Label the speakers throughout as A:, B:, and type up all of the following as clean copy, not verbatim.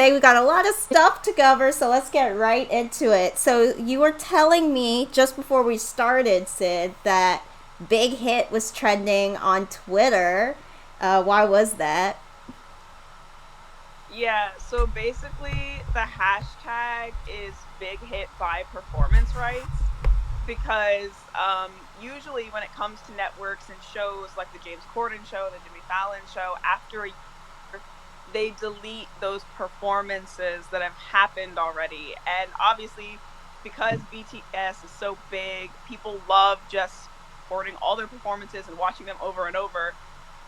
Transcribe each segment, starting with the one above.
A: today. We got a lot of stuff to cover, so let's get right into it. So you were telling me just before we started, Sid, that Big Hit was trending on Twitter. Why was that?
B: Yeah, so basically the hashtag is big hit by performance rights because usually when it comes to networks and shows like the James Corden show, the Jimmy Fallon show, after a year, they delete those performances that have happened already. And obviously, because BTS is so big, people love just recording all their performances and watching them over and over.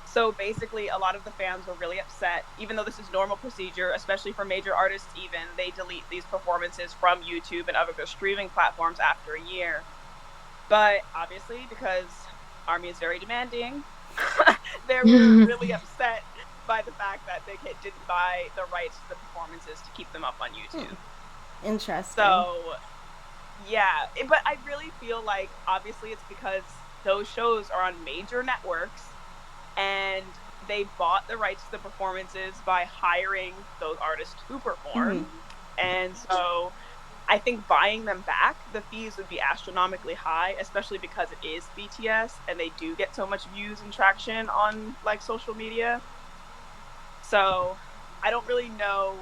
B: So basically, a lot of the fans were really upset, even though this is normal procedure, especially for major artists. Even they delete these performances from YouTube and other streaming platforms after a year. But obviously, because Army is very demanding, they were really upset by the fact that Big Hit didn't buy the rights to the performances to keep them up on YouTube.
A: Interesting.
B: So yeah, but I really feel like obviously it's because those shows are on major networks and they bought the rights to the performances by hiring those artists to perform. And so I think buying them back, the fees would be astronomically high, especially because it is BTS and they do get so much views and traction on like social media. So I don't really know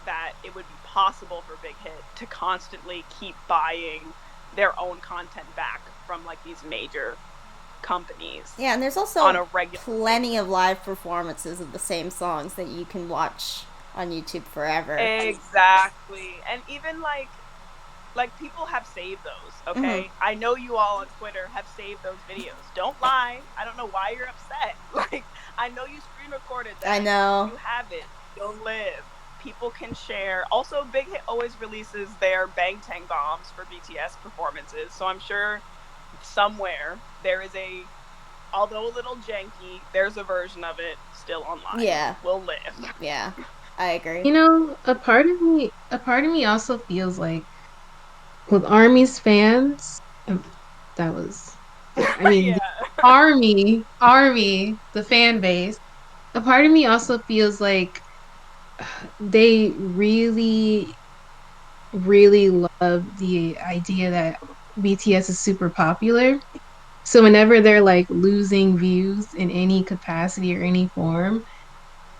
B: that it would be possible for Big Hit to constantly keep buying their own content back from like these major companies
A: Yeah, and there's
B: on
A: also
B: a regular
A: plenty
B: basis.
A: of live performances of the same songs that you can watch on YouTube forever.
B: Exactly. And even like people have saved those,
A: Mm-hmm.
B: okay? I know you all on Twitter have saved those videos. Don't lie. I don't know why you're upset. Like I know you screen recorded
A: I
B: them.
A: know.
B: You have it. You'll live. People can share. Also, Big Hit always releases their Bang Tang bombs for BTS performances. So I'm sure somewhere there is a, although a little janky, there's a version of it still online.
A: Yeah.
B: Will live.
A: Yeah. I agree.
C: A part of me also feels like with Army's fans, that was, I mean, the
B: Yeah.
C: Army, the fan base. A part of me also feels like they really, really love the idea that BTS is super popular. So whenever they're like losing views in any capacity or any form,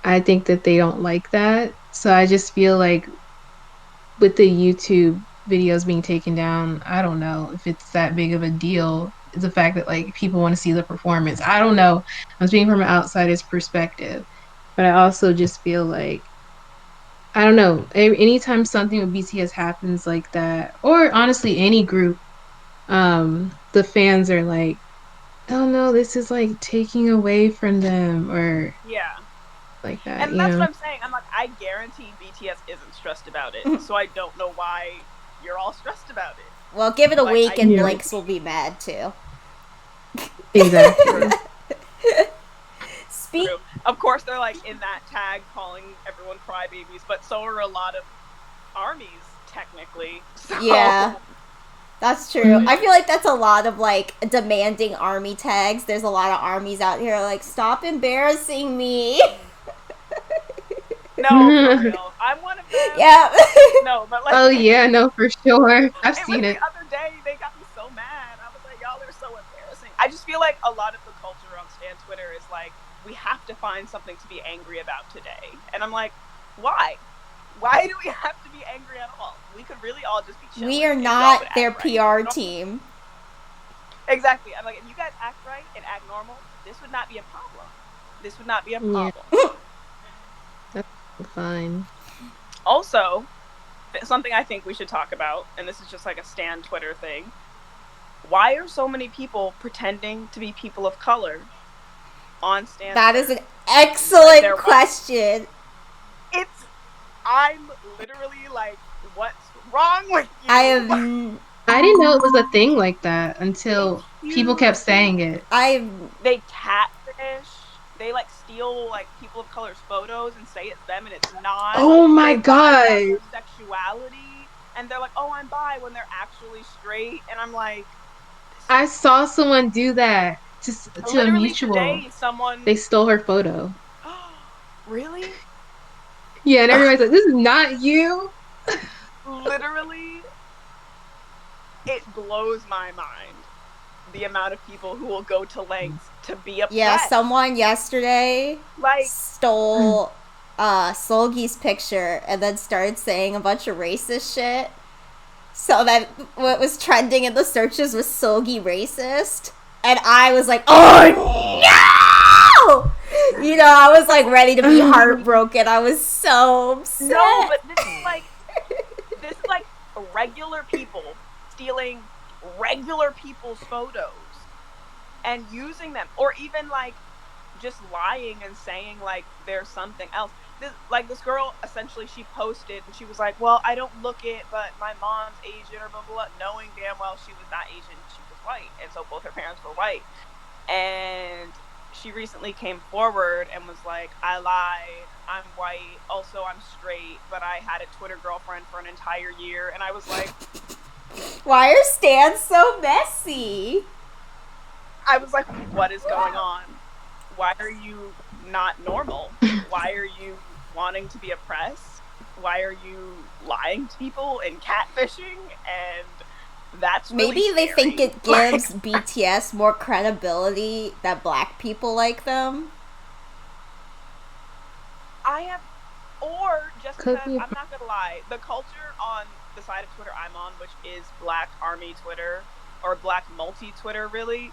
C: I think that they don't like that. So I just feel like with the YouTube videos being taken down, I don't know if it's that big of a deal. The fact that like people want to see the performance. I don't know. I'm speaking from an outsider's perspective. But I also just feel like I don't know. Anytime something with BTS happens like that, or honestly any group, the fans are like, "Oh no, this is like taking away from them," or
B: Yeah.
C: like that.
B: And that's what I'm saying. I'm like, I guarantee BTS isn't stressed about it. So I don't know why you're all stressed about it.
A: Well, give it a
B: Like,
A: week
B: I
A: and
C: Yeah,
A: Blinks
B: guarantee.
A: will be mad too.
C: exactly.
B: True.
A: Speak.
B: True. Of course, they're like in that tag calling everyone crybabies, but so are a lot of armies, technically.
A: Yeah,
B: So,
A: that's true. I feel like that's a lot of like demanding army tags. There's a lot of armies out here like, stop embarrassing me.
B: no, for real. I'm one of them.
A: Yeah.
B: No, but like,
C: Oh yeah, no, for sure. I've
B: it was
C: seen
B: the
C: it.
B: other day. They got me so mad. I was like, y'all are so embarrassing. I just feel like a lot of the culture on Stan Twitter is like, we have to find something to be angry about today. And I'm like, why? Why do we have to be angry at all? We could really all just be
A: We are
B: chilling if y'all would
A: not their
B: act right.
A: PR team.
B: Exactly. I'm like, if you guys act right and act normal, this would not be a problem. This would not be a
C: Yeah,
B: problem.
C: that's fine.
B: Also, something I think we should talk about, and this is just like a Stan Twitter thing. Why are so many people pretending to be people of color on Stan
A: That is
B: Twitter?
A: an
B: Like
A: excellent
B: they're white.
A: question.
B: It's, I'm literally like, what's wrong with
A: I
B: you?
A: have.
C: I didn't know it was a thing like that
B: It's
C: until people kept
B: huge.
C: saying it.
A: I've.
B: They catfish. They like steal like people of color's photos and say it's them and it's not.
C: Oh my
B: They lie about
C: god.
B: their sexuality and they're like, "Oh, I'm bi," when they're actually straight. And I'm like, this
C: I
B: is
C: saw someone do that to a
B: literally
C: mutual.
B: today. Someone,
C: They stole her photo.
B: oh, really?
C: Yeah, and everybody's like, this is not you.
B: Literally, it blows my mind the amount of people who will go to lengths to be
A: Yeah,
B: upset.
A: someone yesterday
B: Like,
A: stole Solgi's picture and then started saying a bunch of racist shit. So that what was trending in the searches was Solgi racist. And I was like, oh no! You know, I was like ready to be heartbroken. I was so upset.
B: no, but this is like regular people stealing regular people's photos and using them, or even like just lying and saying like there's something else. This girl, essentially, she posted and she was like, well, I don't look it, but my mom's Asian or blah blah blah, knowing damn well she was not Asian, she was white, and so both her parents were white. And she recently came forward and was like, I lied, I'm white, also I'm straight, but I had a Twitter girlfriend for an entire year. And I was like,
A: why are stands so messy?
B: I was like, what is going on? Why are you not normal? Why are you wanting to be oppressed? Why are you lying to people and catfishing? And that's really
A: maybe they
B: scary.
A: think it gives BTS more credibility that black people like them.
B: Or just
C: Could
B: because,
C: be.
B: I'm not gonna lie, the culture on the side of Twitter I'm on, which is Black Army Twitter, or Black Multi Twitter really,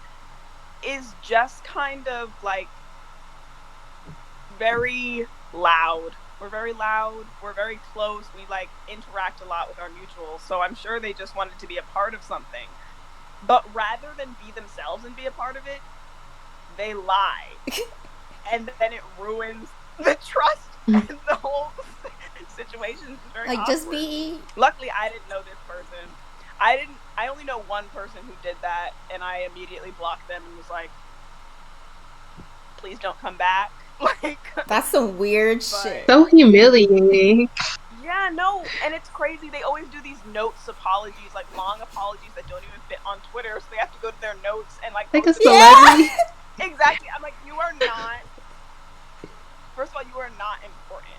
B: is just kind of like very loud. We're very loud, we're very close, we like interact a lot with our mutuals, so I'm sure they just wanted to be a part of something. But rather than be themselves and be a part of it, they lie. And then it ruins the trust and the whole situation is very
A: Like,
B: awkward.
A: just be.
B: Luckily, I didn't know this person. I only know one person who did that, and I immediately blocked them and was like, please don't come back. Like,
A: That's some weird shit.
C: So humiliating.
B: yeah, no, and it's crazy. They always do these notes apologies, like long apologies that don't even fit on Twitter, so they have to go to their notes and like
C: Like a
B: post it.
C: celebrity.
B: Exactly. I'm like, you are not. First of all, you are not important.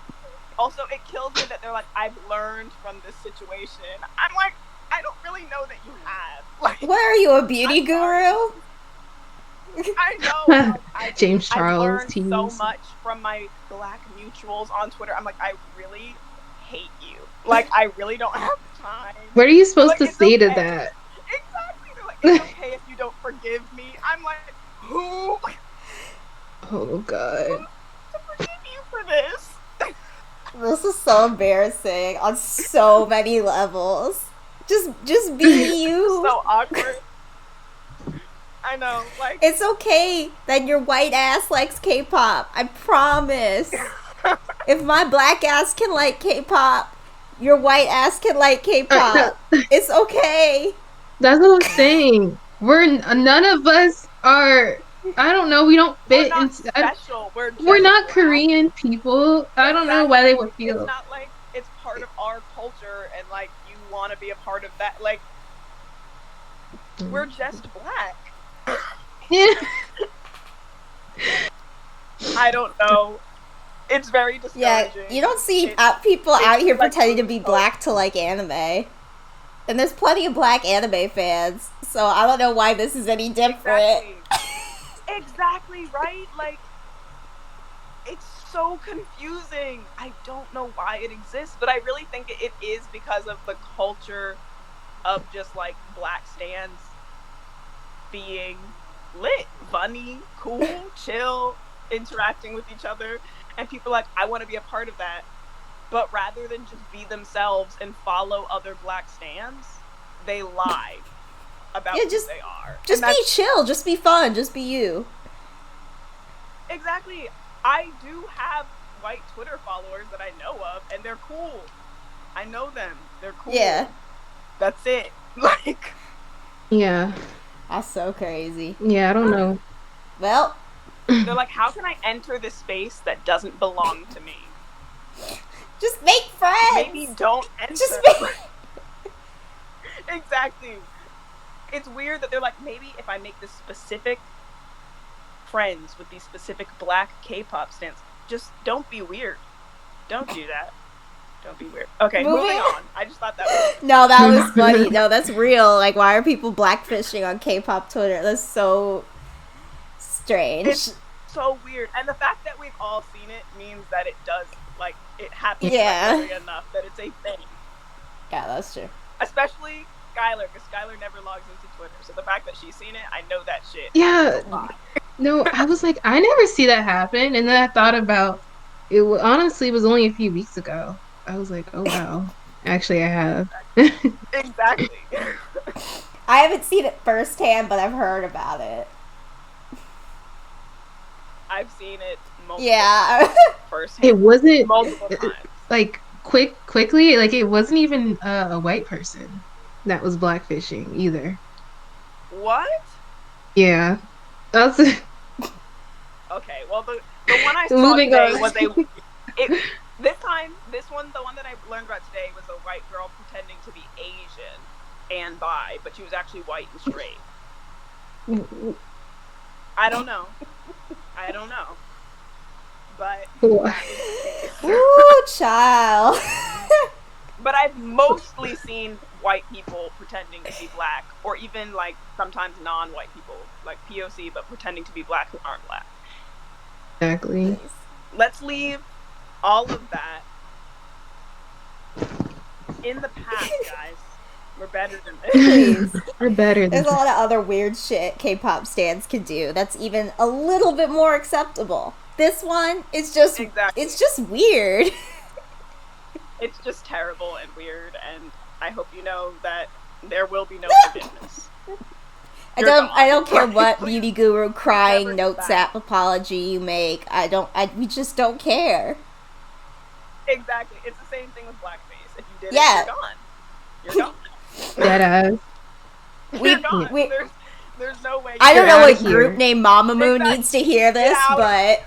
B: Also, it kills me that they're like, I've learned from this situation. I'm like, I don't really know that you have. Like,
A: What are you, a beauty
B: I'm sorry.
A: guru?
B: I know. Like,
C: James
B: I've
C: Charles
B: learned
C: tease.
B: so much from my black mutuals on Twitter. I'm like, I really hate you. Like, I really don't have time.
C: What are you supposed
B: Like,
C: to
B: it's
C: say to
B: okay.
C: that?
B: Exactly. They're like, it's okay if you don't forgive me. I'm like, who
C: Oh god.
B: to forgive you for this?
A: This is so embarrassing on so many levels. Just be you.
B: So awkward. I know, like,
A: It's okay that your white ass likes K-pop. I promise. If my black ass can like K-pop, your white ass can like K-pop. It's okay.
C: That's what I'm saying. None of us are. I don't know. We don't
B: we're
C: fit
B: not
C: into.
B: special. We're
C: Not
B: black.
C: Korean people. I don't know why they would feel.
B: It's not like it's part of our culture and like you want to be a part of that. Like, we're just black.
C: Yeah.
B: I don't know. It's very
A: Yeah,
B: discouraging.
A: you don't see
B: It's-
A: people out here
B: like-
A: pretending to be black to like anime. And there's plenty of black anime fans, so I don't know why this is any different.
B: Exactly, right? Like, it's so confusing. I don't know why it exists, but I really think it is because of the culture of just like black stands being lit, funny, cool, chill, interacting with each other, and people are like, I want to be a part of that. But rather than just be themselves and follow other black stands, they lie about who they are.
A: Just be chill, just be fun, just be you.
B: Exactly. I do have white Twitter followers that I know of, and they're cool. I know them. They're cool.
A: Yeah.
B: That's it. Like.
C: Yeah.
A: That's so crazy.
C: Yeah, I don't know.
A: Well.
B: They're like, how can I enter this space that doesn't belong to me?
A: Just make friends.
B: Maybe don't enter.
A: Just make.
B: Exactly. It's weird that they're like, maybe if I make this specific friends with these specific black K-pop stans, just don't be weird. Don't do that. Don't be weird. Okay, moving on. I just thought that was...
A: No, that was funny. No, that's real. Like, why are people blackfishing on K-pop Twitter? That's so strange.
B: It's so weird. And the fact that we've all seen it means that it does, like, it happens regularly enough that it's a thing.
A: Yeah, that's true.
B: Especially Skylar, because Skylar never logs into Twitter. So the fact that she's seen it, I know that shit.
C: Yeah. No, I was like, I never see that happen. And then I thought about it. Honestly, it was only a few weeks ago. I was like, oh, wow. Actually, I have.
B: Exactly.
A: I haven't seen it firsthand, but I've heard about it.
B: I've seen it multiple times firsthand.
C: It wasn't
B: multiple times.
C: Like quickly, like it wasn't even a white person that was blackfishing either.
B: What?
C: Yeah, that's
B: okay. Well, the one I saw today was the one that I learned about today was a white girl pretending to be Asian and bi, but she was actually white and straight. I don't know. But
A: ooh, child.
B: But I've mostly seen white people pretending to be black, or even like sometimes non-white people, like POC, but pretending to be black who aren't black.
C: Exactly.
B: Let's leave all of that in the past, guys. We're better than this.
A: Please.
C: We're better than
A: There's a lot of other weird shit K-pop stans can do that's even a little bit more acceptable. This one is just it's just weird.
B: It's just terrible and weird, and I hope you know that there will be no forgiveness.
A: I don't care what beauty guru crying notes app apology you make. We just don't care.
B: Exactly. It's the same thing with blackface. If you did it, you're gone. You're gone.
C: Dead ass.
B: You're gone. There's no way.
A: I don't know what group name Mamamoo needs to hear this, but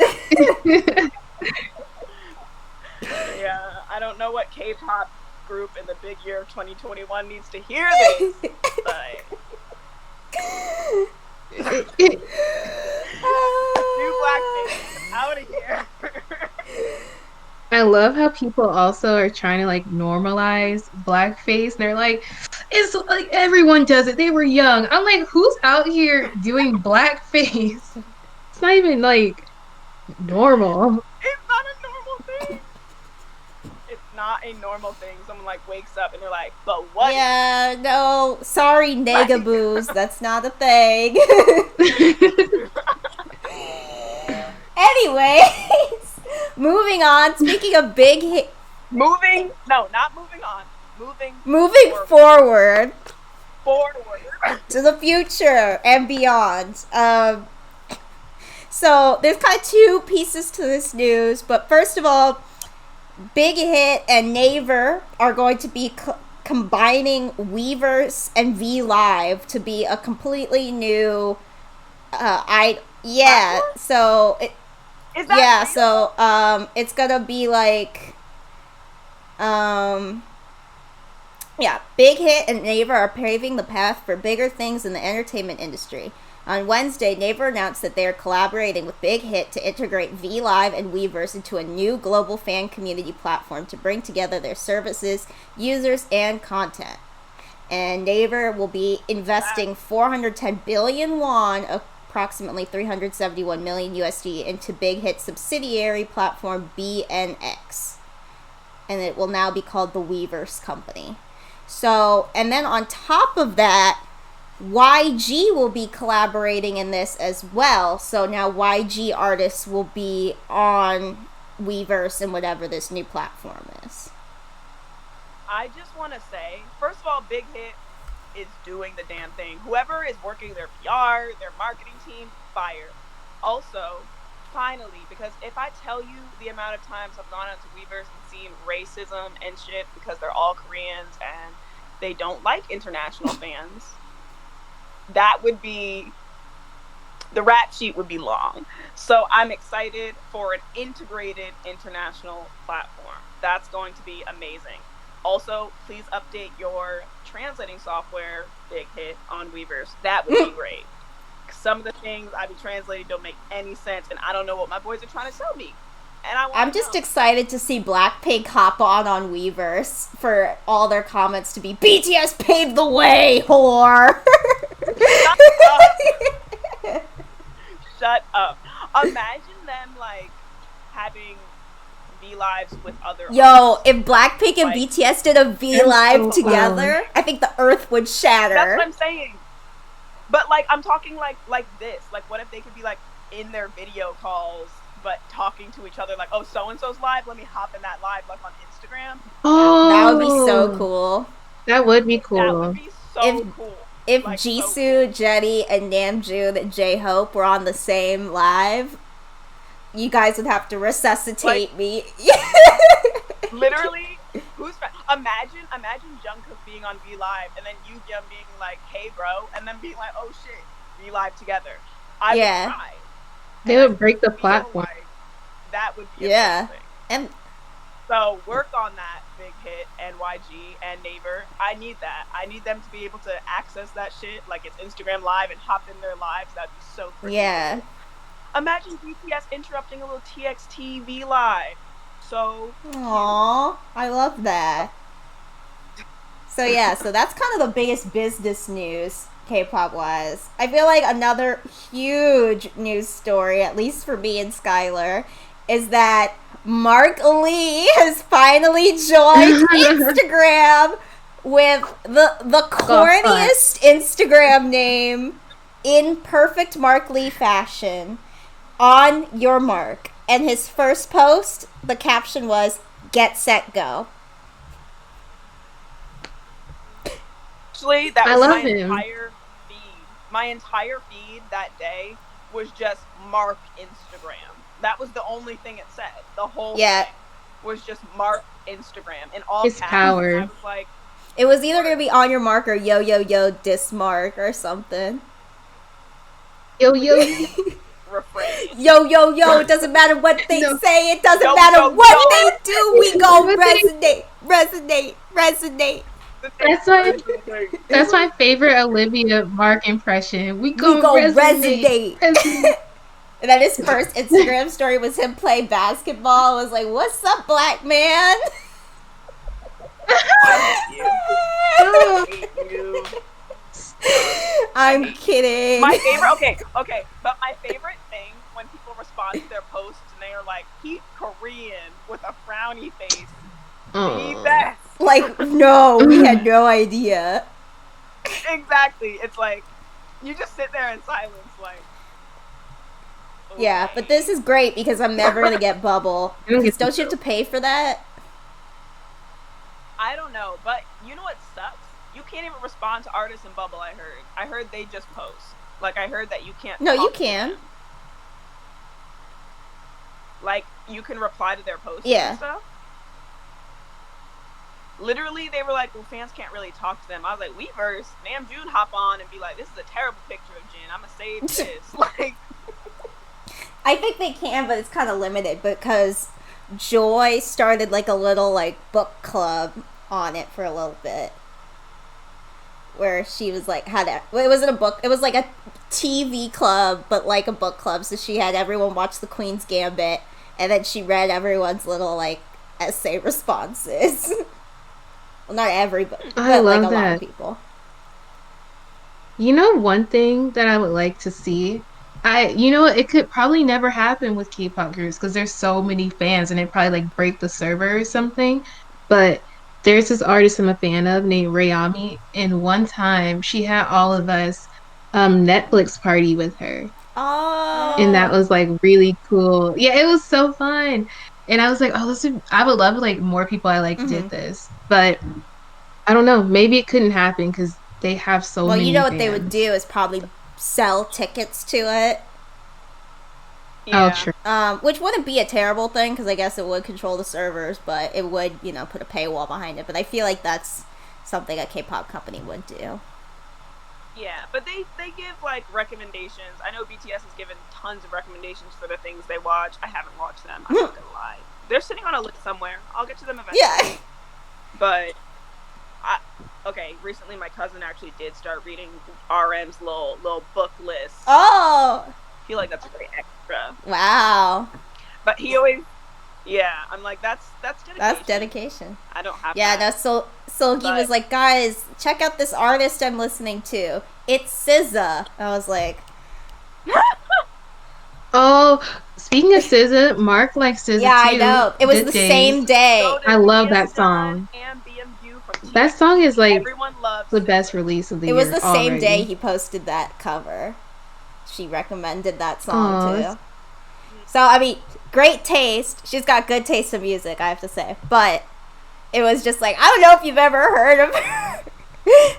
B: yeah, I don't know what K-pop group in the big year of 2021 needs to hear this, but new blackface out of here.
C: I love how people also are trying to like normalize blackface. They're like, it's like everyone does it. They were young. I'm like, who's out here doing blackface? It's not even like normal.
B: It's not a normal thing. It's not a normal thing. Someone like wakes up and they're like, but what?
A: Yeah, no, sorry, negaboos. That's not a thing. Anyways, moving on. Speaking of big hit.
B: Moving
A: forward
B: to
A: the future and beyond. So there's kind of two pieces to this news, but first of all, Big Hit and Naver are going to be combining Weverse and V Live to be a completely new so it's gonna be like Big Hit and Naver are paving the path for bigger things in the entertainment industry. On Wednesday, Naver announced that they are collaborating with Big Hit to integrate V Live and Weverse into a new global fan community platform to bring together their services, users, and content. And Naver will be investing 410 billion won, approximately 371 million USD, into Big Hit's subsidiary platform BNX. And it will now be called the Weverse Company. So, and then on top of that, YG will be collaborating in this as well. So now YG artists will be on Weverse and whatever this new platform is.
B: I just want to say, first of all, Big Hit is doing the damn thing. Whoever is working their PR, their marketing team, fire. Also, finally, because if I tell you the amount of times I've gone onto Weverse and seen racism and shit because they're all Koreans and they don't like international fans, that would be, the rap sheet would be long. So I'm excited for an integrated international platform. That's going to be amazing. Also, please update your translating software, Big Hit, on Weverse. That would be great. Some of the things I be translating don't make any sense, and I don't know what my boys are trying to tell me. And I want
A: I'm just excited to see Blackpink hop on Weverse for all their comments to be BTS paved the way, whore.
B: Shut up. Shut up. Imagine them like having V lives with other
A: Yo,
B: artists.
A: if Blackpink and
B: Like,
A: BTS did a V live
C: so
A: together, I think the earth would shatter.
B: that's what I'm saying. But like I'm talking like this. Like what if they could be like in their video calls but talking to each other like, oh, so and so's live, let me hop in that live like on Instagram.
C: Oh,
A: That would be so cool.
C: That would be cool.
B: That would be so cool.
A: If
B: like,
A: Jisoo,
B: so cool.
A: Jetty, and Namjoon and J-Hope were on the same live, you guys would have to resuscitate me.
B: Literally, imagine Jungkook being on V Live and then Yoongjun being like, "Hey, bro," and then being like, "Oh shit, V Live together." I would cry.
C: They would break the platform.
B: Like, that would be amazing.
A: And
B: so work on that, Big Hit, NYG, and Naver. I need that. I need them to be able to access that shit like it's Instagram Live and hop in their lives. That'd be so freaking cool. Imagine BTS interrupting a little TXT V Live. So
A: aww, I love that. So yeah, so that's kind of the biggest business news K-pop wise. I feel like another huge news story, at least for me and Skylar, is that Mark Lee has finally joined Instagram with the corniest Instagram name in perfect Mark Lee fashion. On your mark. And his first post, the caption was, "Get set go."
B: Actually, that was my
C: him.
B: entire feed. My entire feed that day was just Mark Instagram. That was the only thing it said. The whole thing was just Mark Instagram in all
C: his
B: caps.
C: Power.
B: I was like,
A: it was either going to be on your mark or yo yo yo dismark or something.
C: Yo yo.
B: Refrain.
A: Yo yo yo, it doesn't matter what they say, it doesn't matter what they do, we gon' resonate.
C: That's my favorite Olivia Mark impression. We gon'
A: resonate. And then his first Instagram story was him playing basketball. I was like, "What's up, black man?"
B: I hate you.
A: I'm kidding.
B: My favorite, okay, but my favorite thing when people respond to their posts and they are like, "He's Korean with a frowny face." The best.
A: Like, no, we had no idea.
B: Exactly. It's like you just sit there in silence, like. Okay.
A: Yeah, but this is great because I'm never gonna get Bubble. Don't you have to pay for that?
B: I don't know, but you know what sucks? You can't even respond to artists in Bubble. I heard they just post. Like I heard that you can't.
A: No, you can.
B: Like you can reply to their posts
A: and
B: stuff. Literally, they were like, "Well, fans can't really talk to them." I was like, "Weverse, Namjoon hop on and be like, this is a terrible picture of Jin. I'ma save this." Like,
A: I think they can, but it's kind of limited because Joy started like a little like book club on it for a little bit. Where she was like, it wasn't a book, it was like a TV club, but like a book club. So she had everyone watch The Queen's Gambit, and then she read everyone's little like essay responses. Well, not everybody, but
C: I love
A: like a
C: that.
A: lot of people.
C: You know, one thing that I would like to see, it could probably never happen with K-pop groups because there's so many fans and it probably like break the server or something. But there's this artist I'm a fan of named Rayami, and one time she had all of us Netflix party with her.
A: Oh.
C: And that was like really cool. Yeah, it was so fun. And I was like, I would love like more people I like did this. But I don't know, maybe it couldn't happen because they have so many.
A: Well, you know what
C: fans.
A: they would do is probably sell tickets to it.
C: Yeah. Oh, true.
A: Which wouldn't be a terrible thing because I guess it would control the servers, but it would, put a paywall behind it. But I feel like that's something a K-pop company would do.
B: Yeah, but they give like recommendations. I know BTS has given tons of recommendations for the things they watch. I haven't watched them. I'm not gonna lie. They're sitting on a list somewhere. I'll get to them eventually.
A: Yeah.
B: But recently my cousin actually did start reading RM's little book list.
A: Oh.
B: I feel like that's a great extra.
A: Wow.
B: But he always Yeah, I'm like, that's dedication.
A: That's dedication.
B: I don't have
A: Yeah,
B: that.
A: no, Solgi was like, guys, check out this artist I'm listening to. It's SZA. I was like,
C: Oh, speaking of SZA, Mark likes SZA
A: yeah,
C: too.
A: I know. It was
C: Good
A: the
C: days.
A: same day.
B: So
C: I
B: did
C: love
B: Liam
C: that
B: Dunn
C: song.
B: and BMU from TXT.
C: That song is like
B: Everyone loves
C: the best
B: SZA.
C: release of the
A: It
C: year
A: was the same
C: already.
A: day he posted that cover. She recommended that song
C: Aw,
A: too. So, I mean, great taste. She's got good taste in music, I have to say. But it was just like, I don't know if you've ever heard of her.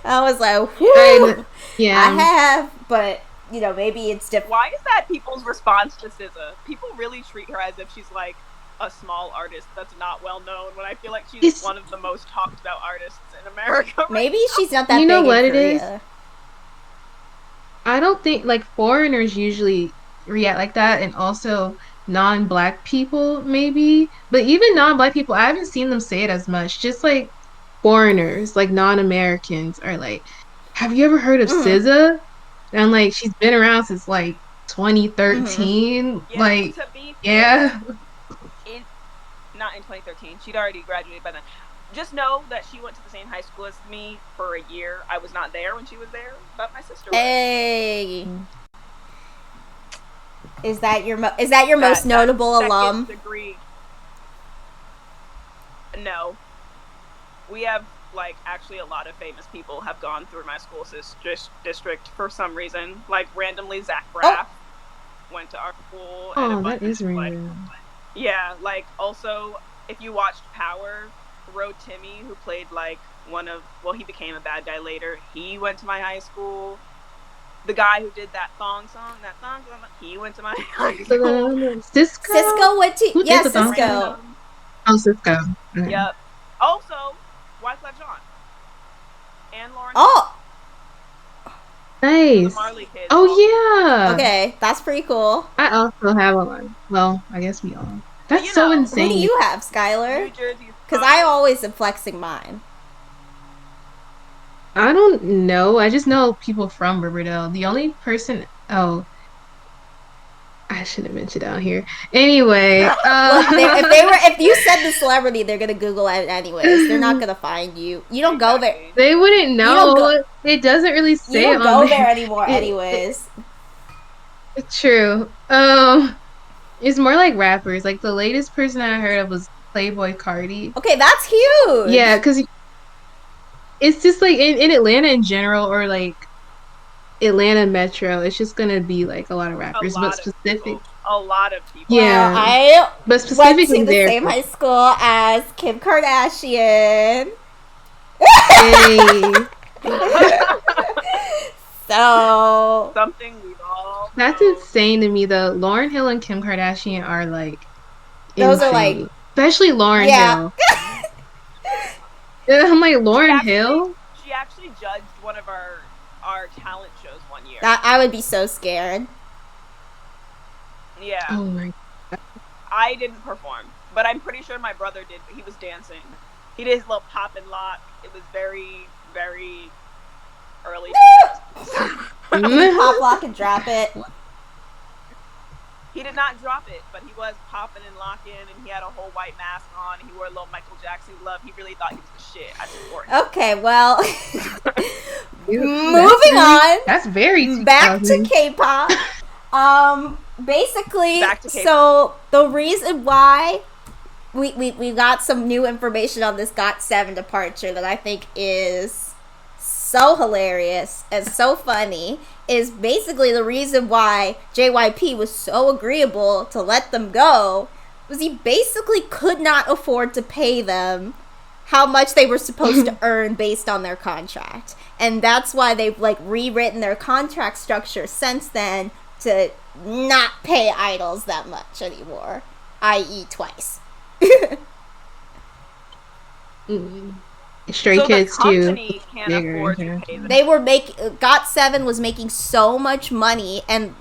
A: I was like, whoo.
C: yeah.
A: I have, but, you know, maybe it's different.
B: Why is that people's response to SZA? People really treat her as if she's like a small artist that's not well known, when I feel like she's one of the most talked about artists in America. Right
A: Maybe
B: now.
A: she's not that
C: You know
A: big
C: what
A: in
C: it is?
A: Korea.
C: I don't think like foreigners usually react like that, and also non-black people maybe, but even non-black people, I haven't seen them say it as much. Just like foreigners, like non-Americans, are like, "Have you ever heard of SZA?" And I'm like, she's been around since like 2013.
B: Yeah,
C: Like,
B: to be
C: yeah.
B: fair, not in 2013. She'd already graduated by then. Just know that she went to the same high school as me for a year. I was not there when she was there, but my sister was.
A: Hey. Is that your most notable alum?
B: Degree. No. We have, like, actually a lot of famous people have gone through my school district for some reason. Like, randomly, Zach Braff went to our school.
C: Oh, that is random.
B: Yeah, like, also, if you watched Power, Ro Timmy, who played, like, he became a bad guy later, he went to my high school. The guy who did that song, he went to my high school.
C: Cisco
A: went to, yeah, Cisco.
C: Oh, Cisco.
B: Mm-hmm. Yep. Also, Wyclef Jean. And Lauren.
A: Oh!
C: Nice.
B: The Marley kids.
C: Oh, yeah.
A: Okay, that's pretty cool.
C: I also have one. Well, I guess we all. That's so insane.
A: Who do you have, Skylar?
B: New Jersey.
A: Because I always am flexing mine.
C: I don't know. I just know people from Riverdale. The only person. Oh, I shouldn't mention down here. Anyway,
A: Look, if you said the celebrity, they're gonna Google it anyways. They're not gonna find you. You don't go there.
C: They wouldn't know. It doesn't really say.
A: You don't go there anymore, anyways.
C: True. It's more like rappers. Like the latest person I heard of was Playboy Cardi.
A: Okay, that's huge.
C: Yeah, because it's just like in Atlanta in general, or like Atlanta Metro, it's just gonna be like a lot of rappers, but specific.
B: A lot of people.
C: Yeah,
A: I
C: but specifically
A: went to the same high school as Kim Kardashian.
C: Hey.
A: So
B: something we've all.
C: That's insane to me, though. Lauryn Hill and Kim Kardashian are like.
A: Those
C: insane.
A: are like,
C: especially Lauryn Hill. I'm like, Lauryn Hill.
B: She actually judged one of our talent shows one year.
A: I would be so scared.
B: Yeah.
C: Oh my God.
B: I didn't perform, but I'm pretty sure my brother did. He was dancing. He did his little pop and lock. It was very, very early.
A: Pop, lock, and drop it.
B: He did not drop it, but he was popping and locking, and he had a whole white mask on. He wore a little Michael Jackson glove. He really thought he was the shit. I support him.
A: Okay, well, moving on.
C: That's very
A: back to K-pop. Basically,
B: back to K-pop.
A: So the reason why we got some new information on this GOT7 departure that I think is so hilarious and so funny is basically the reason why JYP was so agreeable to let them go was he basically could not afford to pay them how much they were supposed to earn based on their contract. And that's why they've like rewritten their contract structure since then to not pay idols that much anymore, i.e. twice.
C: Stray Kids too.
B: Can't afford to pay them.
A: They were GOT7 was making so much money, and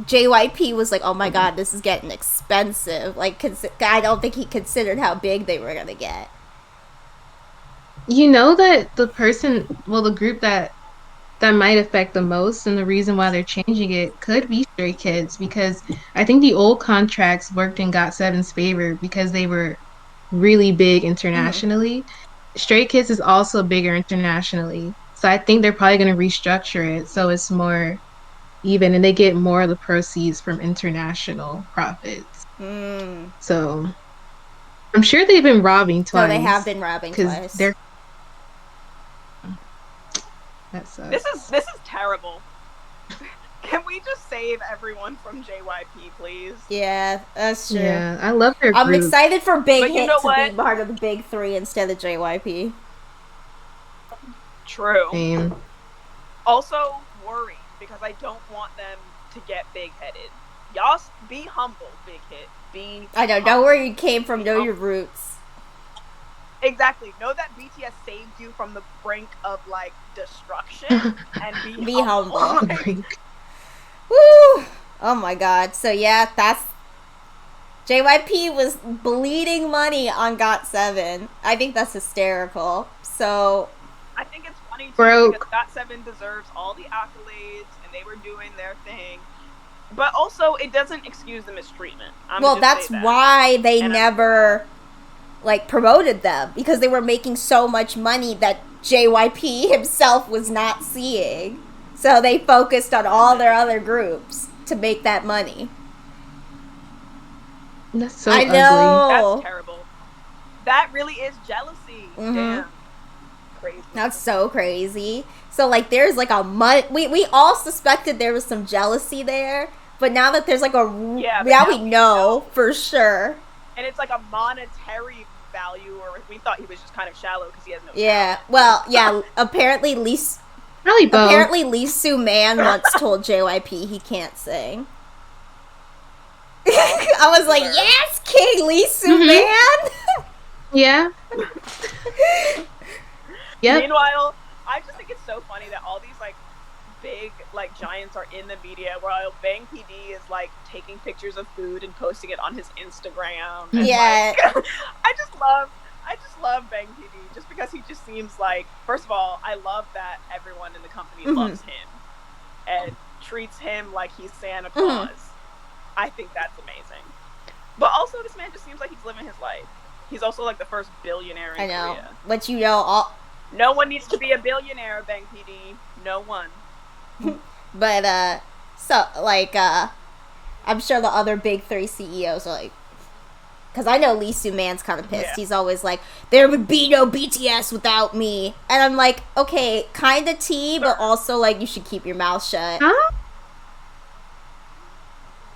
A: JYP was like, "Oh my God, this is getting expensive." Like, I don't think he considered how big they were gonna get.
C: You know that the group that that might affect the most, and the reason why they're changing it could be Stray Kids, because I think the old contracts worked in GOT7's favor because they were really big
A: Mm-hmm.
C: internationally. Stray Kids is also bigger internationally. So I think they're probably going to restructure it so it's more even and they get more of the proceeds from international profits.
A: Mm.
C: So I'm sure they've been robbing
A: No, they have
C: twice
A: been robbing
C: because
A: twice.
C: they're that
B: This
C: sucks.
B: is terrible. Can we just save everyone from JYP, please?
A: Yeah, that's true.
C: Yeah, I love their
A: I'm
C: group.
A: excited for Big
B: But you
A: Hit
B: know
A: to be
B: what?
A: part of the big three instead of JYP.
B: True.
C: Same.
B: Also worried because I don't want them to get big-headed. Y'all be humble, Big Hit. Be
A: I know.
B: humble.
A: Know where you came from. Know
B: humble.
A: your roots.
B: Exactly. Know that BTS saved you from the brink of like destruction and be humble.
A: Woo! Oh my god. So yeah, that's JYP was bleeding money on GOT7. I think that's hysterical. So
B: I think it's funny too
C: Broke.
B: because GOT7 deserves all the accolades and they were doing their thing. But also, it doesn't excuse the mistreatment.
A: well, that's why they never like promoted them, because they were making so much money that JYP himself was not seeing. So they focused on all their other groups to make that money.
C: That's so
A: I
C: ugly.
A: know.
B: That's terrible. That really is jealousy.
A: Mhm.
B: Damn. Crazy.
A: That's so crazy. So like there's like a we all suspected there was some jealousy there, but now that there's like now we know for sure.
B: And it's like a monetary value, or we thought he was just kind of shallow because he has no
A: Yeah.
B: talent.
A: Well, yeah, apparently Lee Soo Man once told JYP he can't sing. I was like, yes, King Lee Soo Man.
C: Yeah. Yep.
B: Meanwhile, I just think it's so funny that all these like big like giants are in the media, while Bang PD is like taking pictures of food and posting it on his Instagram. And,
A: yeah.
B: Like, I just love Bang PD just because he just seems like, first of all, I love that everyone in the company loves him and treats him like he's Santa Claus. I think that's amazing. But also, this man just seems like he's living his life. He's also like the first billionaire in Korea.
A: But you know,
B: no one needs to be a billionaire, Bang PD. No one.
A: But so like I'm sure the other big three CEOs are like, because I know Lee Soo Man's kind of pissed. Yeah. He's always like, there would be no BTS without me, and I'm like, okay, kind of tea, but also like you should keep your mouth shut.
C: Huh?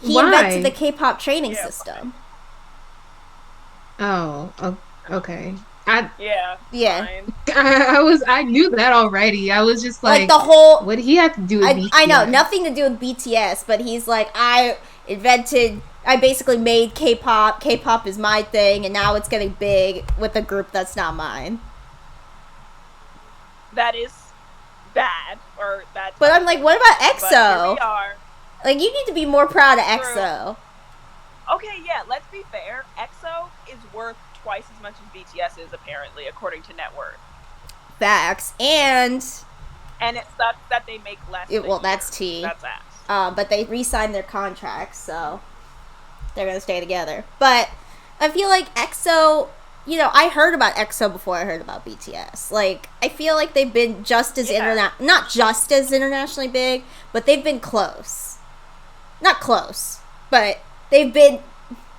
A: He invented the K-pop training system.
C: Oh, okay.
B: Yeah.
C: I knew that already. I was just like
A: the whole.
C: What did he have to do with BTS?
A: I know nothing to do with BTS, but he's like, I basically made K-pop. K-pop is my thing, and now it's getting big with a group that's not mine.
B: That is bad, or that's.
A: But I'm like, what about EXO?
B: Here we are.
A: Like, you need to be more proud of EXO.
B: Okay, yeah, let's be fair. EXO is worth twice as much as BTS is, apparently, according to net worth.
A: Facts. And
B: it sucks that they make less.
A: That's tea.
B: That's ass.
A: But they re-signed their contracts, so they're gonna stay together. But I feel like EXO, I heard about EXO before I heard about BTS. Like, I feel like they've been just as not just as internationally big, but they've been close. Not close, but they've been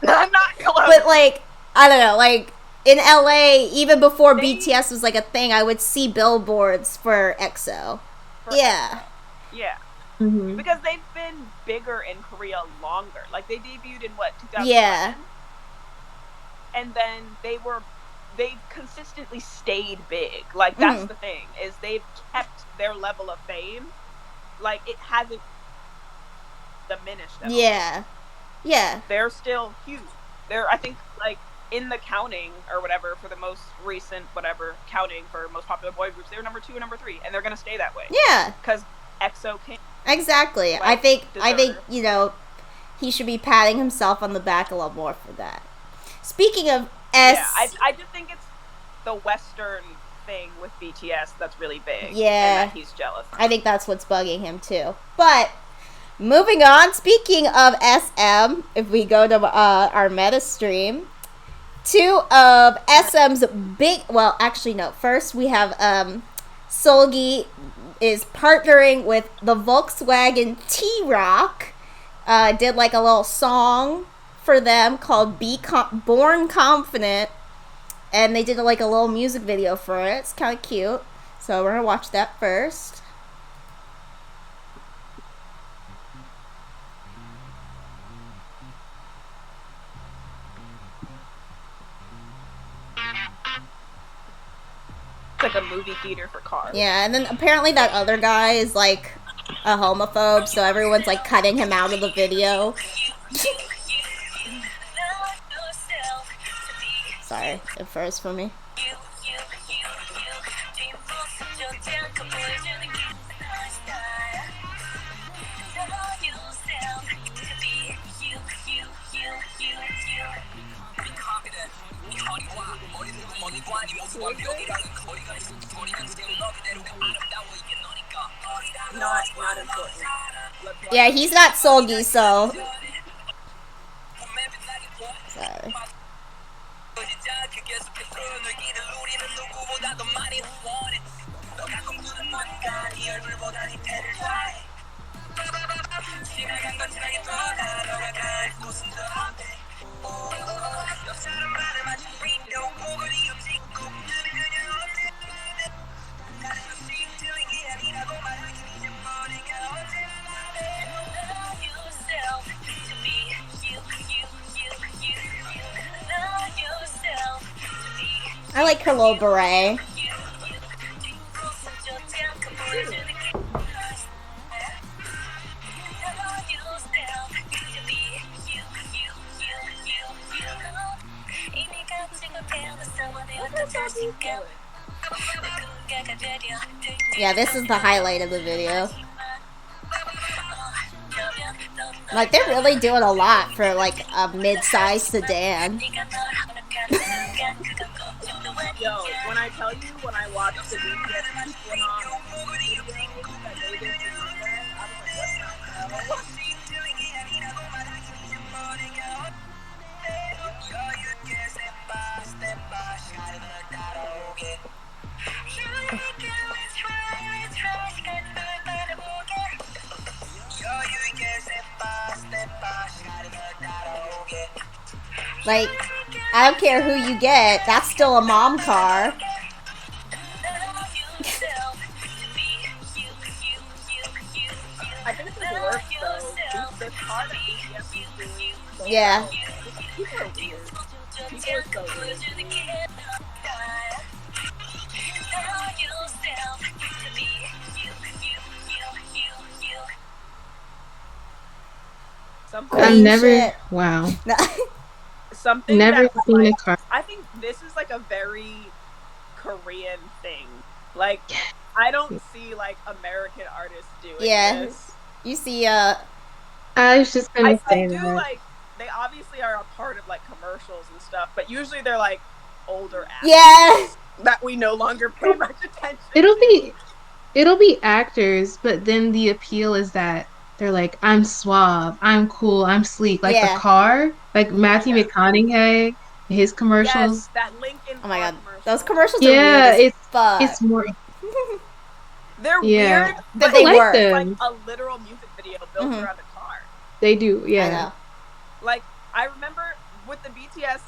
B: not close.
A: But like, I don't know, like in LA, even before BTS was like a thing, I would see billboards for EXO. Yeah.
B: Yeah.
C: Mm-hmm.
B: Because they've been bigger in Korea longer. Like, they debuted in 2011?
A: Yeah.
B: And then they've consistently stayed big. Like, that's the thing, is they've kept their level of fame. Like, it hasn't diminished at all.
A: Yeah.
B: They're still huge. I think, like, in the counting or whatever for the most recent counting for most popular boy groups, they were number 2 and number 3, and they're gonna stay that way.
A: Yeah.
B: Because EXO came.
A: Exactly. Like, I think he should be patting himself on the back a lot more for that. Speaking of
B: I just think it's the Western thing with BTS that's really big.
A: Yeah.
B: And that he's jealous.
A: I think that's what's bugging him too. But moving on, speaking of SM, if we go to our meta stream, two of SM's big, well, actually no, first we have Solgi is partnering with the Volkswagen T-Rock, did like a little song for them called Born Confident, and they did like a little music video for it. It's kind of cute, so we're gonna watch that first.
B: It's like a movie theater for cars.
A: Yeah, and then apparently that other guy is like a homophobe, so everyone's like cutting him out of the video. Sorry, it froze for me.
B: Not important.
A: Yeah, he's not Solgi, so. Sorry. I like her little beret. Yeah, this is the highlight of the video. Like, they're really doing a lot for, like, a mid-sized sedan.
B: Yo, when I tell you, when I watched the BTS video that they did for Sunday, I was like, what the hell?
A: Like, I don't care who you get, that's still a mom car.
B: I think this works though. This car that BTS is doing.
A: Yeah.
B: People are weird. People are so weird.
C: I've never.
A: Shit.
C: Wow.
B: Something
C: Never
B: that,
C: seen
B: like,
C: a car.
B: I think this is like a very Korean thing. Like, I don't see like American artists doing this.
A: You see,
C: I was just gonna say
B: I do
C: that.
B: like, they obviously are a part of like commercials and stuff, but usually they're like older actors
A: yeah.
B: that we no longer pay much attention.
C: It'll be actors, but then the appeal is that they're like, I'm suave, I'm cool, I'm sleek. Like
A: Yeah.
C: the car, like Matthew McConaughey, his commercials.
B: Yes, that Lincoln.
A: Oh my god,
B: commercial.
A: those commercials
C: Yeah,
A: are weird as fuck.
C: It's more.
B: They're
C: Yeah.
B: weird,
A: But
B: but
A: they
B: like,
A: work.
B: it's
C: them.
B: like a literal music video built
A: Mhm.
B: around a car.
C: They do,
A: I
C: yeah.
A: know.
B: Like, I remember with the BTS,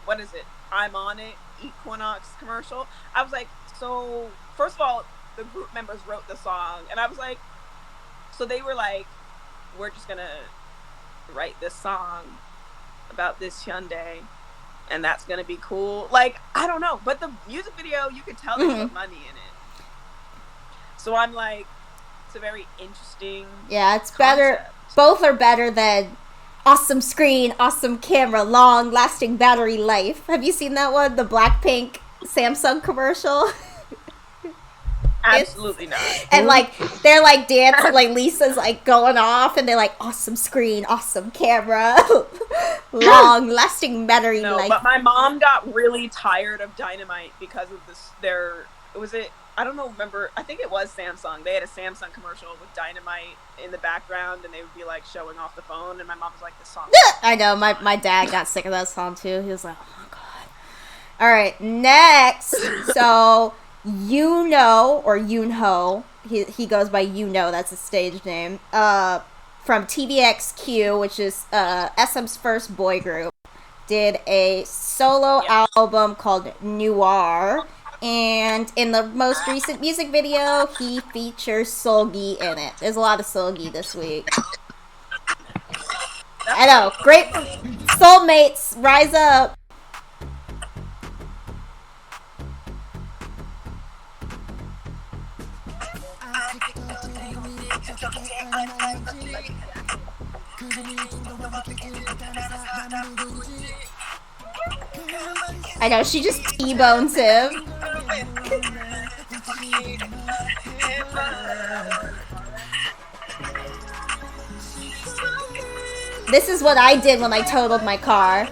B: what is it? I'm on it, Equinox commercial. I was like, so, first of all, the group members wrote the song, and I was like, so they were like, we're just gonna write this song about this Hyundai, and that's gonna be cool. Like, I don't know, but the music video, you could tell they put money in it. So I'm like, it's a very interesting
A: Yeah, it's better.
B: concept.
A: Both are better than awesome screen, awesome camera, long lasting battery life. Have you seen that one? The Blackpink Samsung commercial?
B: Absolutely not.
A: And like they're like dancing, like Lisa's like going off, and they're like awesome screen, awesome camera, long lasting battery
B: No,
A: life.
B: but my mom got really tired of Dynamite because of this. I don't know, remember, I think it was Samsung. They had a Samsung commercial with Dynamite in the background, and they would be like showing off the phone, and my mom was like, this song.
A: I know, my dad got sick of that song too. He was like, oh my god. Alright, next. So, or Yoonho, he goes by that's his stage name, from TVXQ, which is SM's first boy group, did a solo album called Noir. And in the most recent music video, he features Seulgi in it. There's a lot of Seulgi this week. I know. Great. Soulmates, rise up. I know, she just T-bones him. This is what I did when I totaled my car.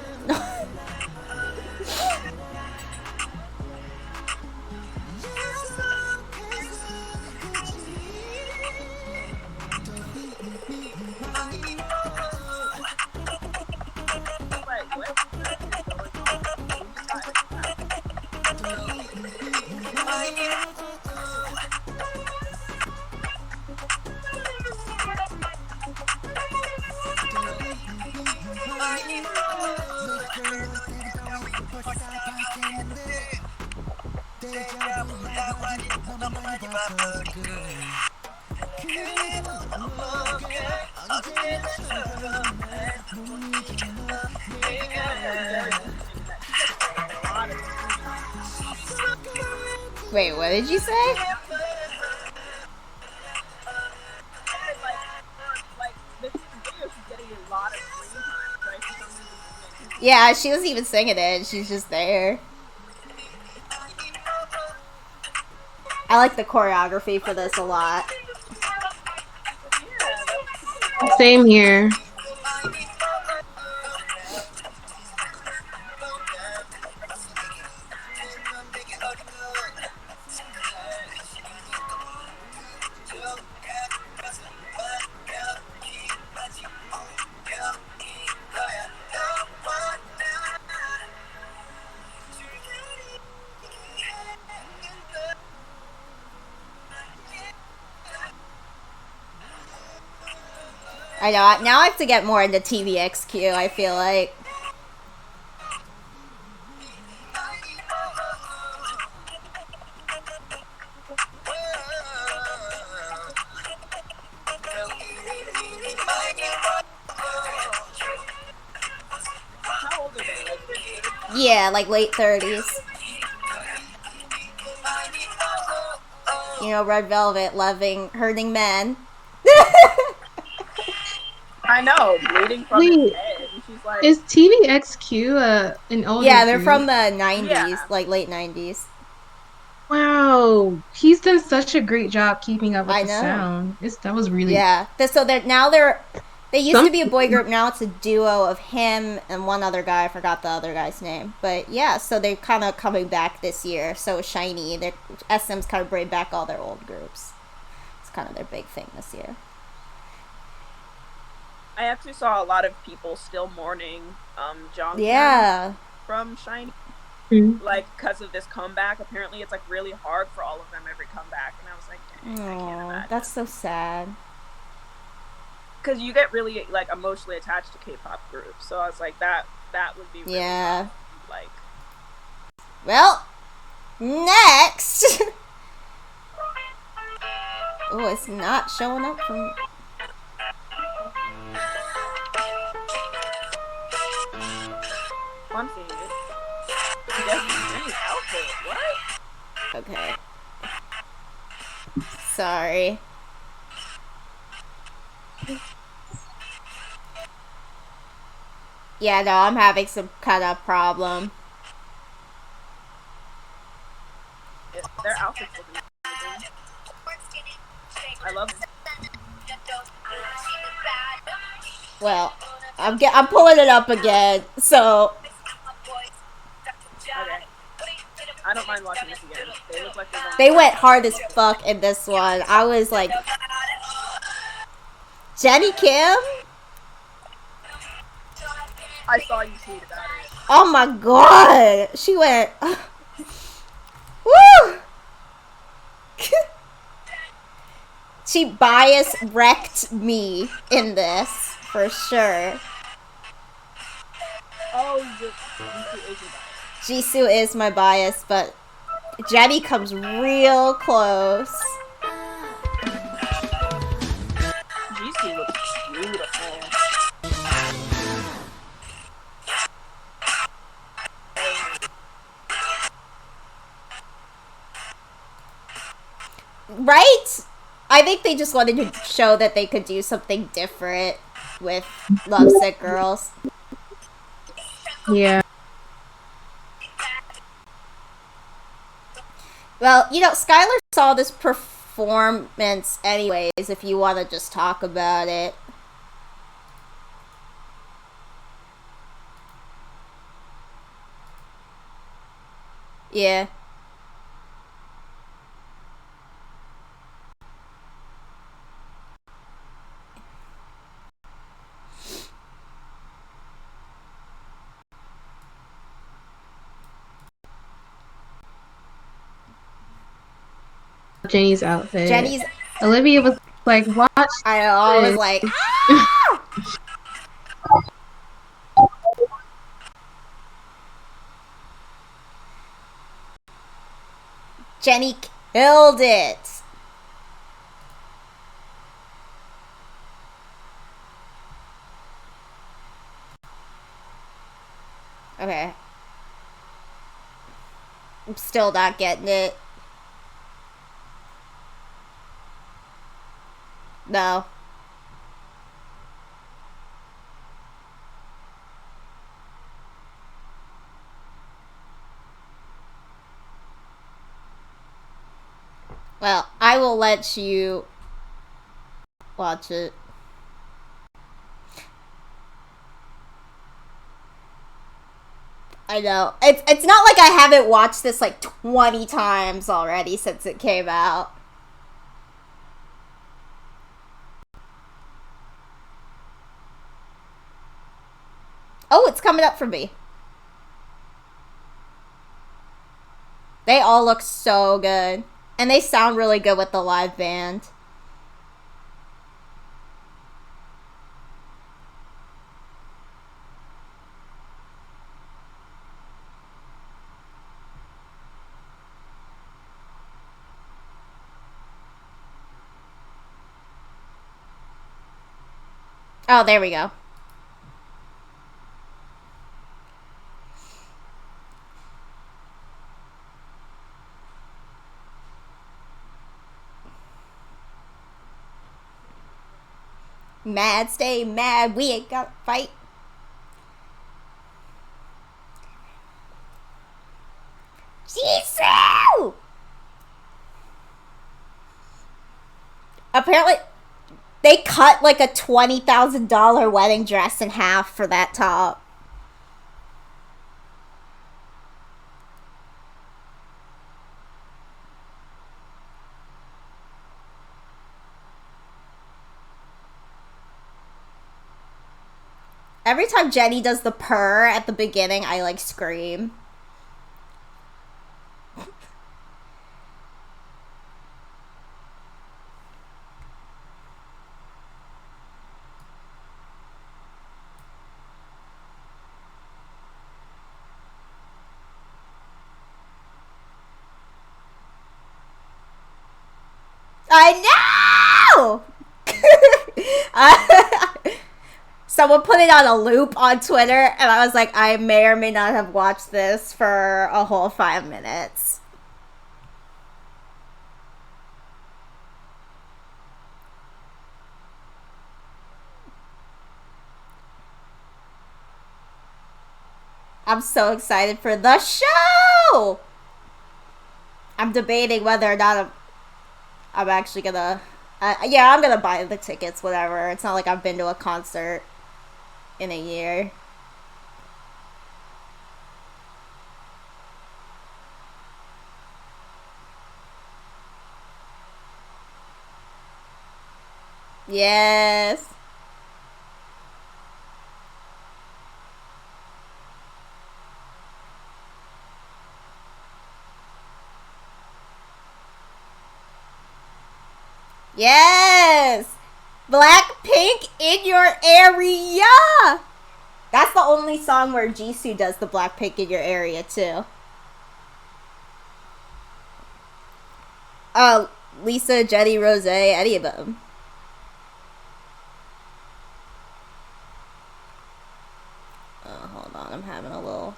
A: Wait, what did you say? Yeah, she wasn't even singing it. She's just there. I like the choreography for this a lot.
C: Same here.
A: I know. Now I have to get more into TVXQ, I feel like. Yeah, like late 30s. You know, Red Velvet loving hurting men.
B: I know, bleeding from his head. And she's like,
C: is TVXQ an older
A: they're
C: group?
A: from the 90s, like late 90s.
C: Wow, he's done such a great job keeping up with the sound. That was really
A: So they used to be a boy group. Now it's a duo of him and one other guy. I forgot the other guy's name, but yeah. So they're kind of coming back this year. So SHINee, SM's kind of bring back all their old groups. It's kind of their big thing this year.
B: I actually saw a lot of people still mourning Jonghyun from SHINee.
C: Mm-hmm.
B: Like, because of this comeback. Apparently it's like really hard for all of them every comeback, and I was like, dang, I can't imagine.
A: That's so sad.
B: Because you get really like emotionally attached to K-pop groups, so I was like, that would be really rough. Like,
A: well, next. Oh, it's not showing up from.
B: I'm seeing it. Outfit. What?
A: Okay. Sorry. Yeah, no, I'm having some kind of problem.
B: Their outfits look amazing. I love him.
A: Well, I'm pulling it up again. So
B: Okay. I don't mind watching this again. They look like
A: they went hard as fuck in this one. I was like, Jenny Kim?
B: I saw you tweet about it.
A: Oh my god. She went, woo! She bias wrecked me in this, for sure.
B: Oh, Jisoo is your bias.
A: Jisoo is my bias, but Jenny comes real close.
B: Jisoo looks beautiful.
A: Right? I think they just wanted to show that they could do something different with Lovesick Girls.
C: Yeah.
A: Well, you know, Skylar saw this performance anyways, if you want to just talk about it. Yeah.
C: Jenny's outfit.
A: Jenny's...
C: Olivia was like, watch.
A: I know, I was like, ah! Jenny killed it. Okay. I'm still not getting it. No. Well, I will let you watch it. I know. It's not like I haven't watched this like 20 times already since it came out. Oh, it's coming up for me. They all look so good. And they sound really good with the live band. Oh, there we go. Mad, stay mad, we ain't got to fight. Jisoo! Apparently, they cut like a $20,000 wedding dress in half for that top. Every time Jenny does the purr at the beginning, I like scream. I know! Someone put it on a loop on Twitter, and I was like, I may or may not have watched this for a whole 5 minutes. I'm so excited for the show! I'm debating whether or not I'm actually gonna Yeah, I'm gonna buy the tickets, whatever. It's not like I've been to a concert in a year. Yes. Yes. Blackpink in your area. That's the only song where Jisoo does the Blackpink in your area too. Uh, Lisa, Jenny, Rose, any of them. Hold on, I'm having a little.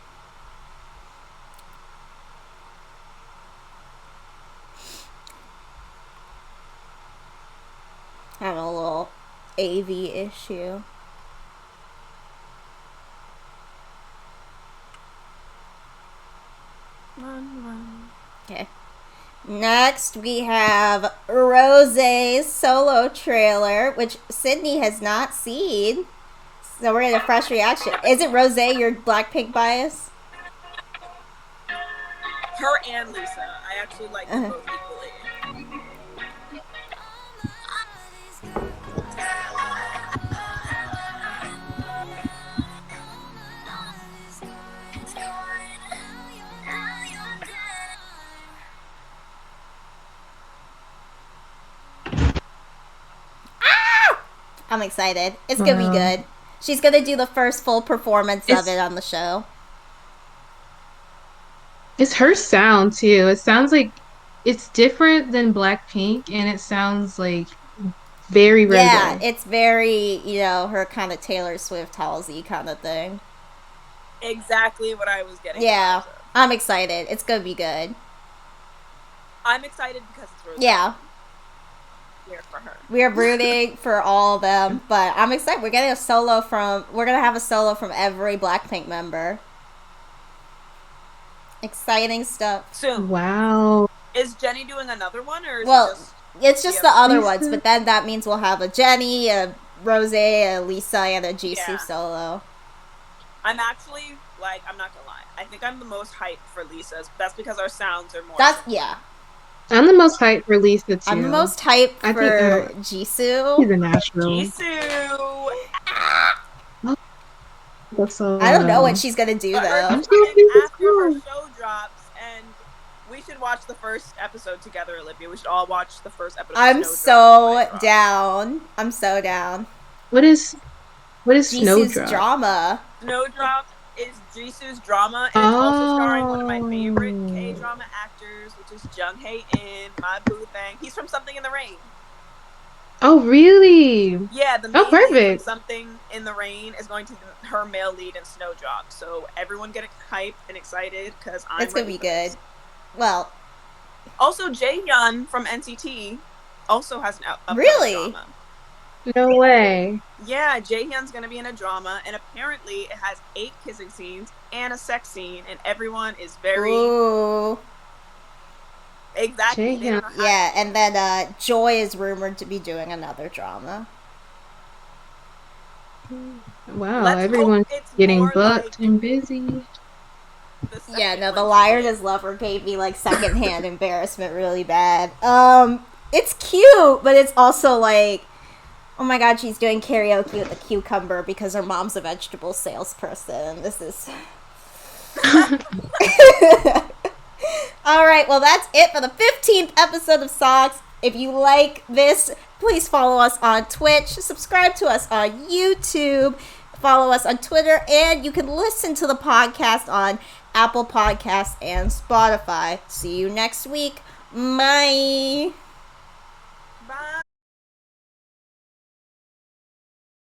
A: Having a little AV issue. Okay. Next, we have Rose's solo trailer, which Sydney has not seen. So we're getting a fresh reaction. Is it Rose your Blackpink bias?
B: Her and Lisa. I actually like them both equally.
A: I'm excited. It's gonna be good. She's gonna do the first full performance of it on the show.
C: It's her sound too. It sounds like it's different than Blackpink, and it sounds like very Rose.
A: Yeah, it's very, her kind of Taylor Swift Halsey kind of thing.
B: Exactly what I was getting.
A: Yeah, I'm excited. It's gonna be good.
B: I'm excited because it's Rose.
A: Yeah.
B: Here for her.
A: We're rooting for all of them, but I'm excited. We're gonna have a solo from every Blackpink member. Exciting stuff.
B: Soon.
C: Wow.
B: Is Jenny doing another one, or
A: it's just the other ones, but then that means we'll have a Jenny, a Rose, a Lisa, and a Jisoo solo.
B: I'm actually, I'm not gonna lie. I think I'm the most hyped for Lisa's. That's because our sounds are more.
C: I'm the most hyped for Lisa too.
A: I'm the most hyped for Jisoo.
C: He's a natural.
B: Jisoo.
A: I don't know what she's gonna do though.
B: After her show drops, and we should watch the first episode together, Olivia. We should all watch the first episode.
A: I'm so down. I'm so down.
C: What is
A: Jisoo's
C: Snowdrop?
B: Drama? Snowdrop is Jisoo's drama, and it's also starring one of my favorite K-drama actors, which is Jung Hae-in, my boo thing. He's from Something in the Rain.
C: Oh, really?
B: Yeah, the main lead from Something in the Rain is going to be her male lead in Snowdrop. So everyone get hyped and excited because
A: it's gonna be good. Well,
B: also Jaehyun from NCT also has an
A: really
B: drama.
C: No way.
B: Yeah, Jaehyun's gonna be in a drama, and apparently it has 8 kissing scenes and a sex scene, and everyone is very.
A: Ooh.
B: Exactly.
A: Yeah, and then Joy is rumored to be doing another drama.
C: Wow, everyone's getting booked and busy.
A: Yeah, no, the Liar Does Lover gave me secondhand embarrassment really bad. It's cute, but it's also oh my god, she's doing karaoke with a cucumber because her mom's a vegetable salesperson. This is. Alright, well that's it for the 15th episode of SOCS. If you like this, please follow us on Twitch, subscribe to us on YouTube, follow us on Twitter, and you can listen to the podcast on Apple Podcasts and Spotify. See you next week. Bye.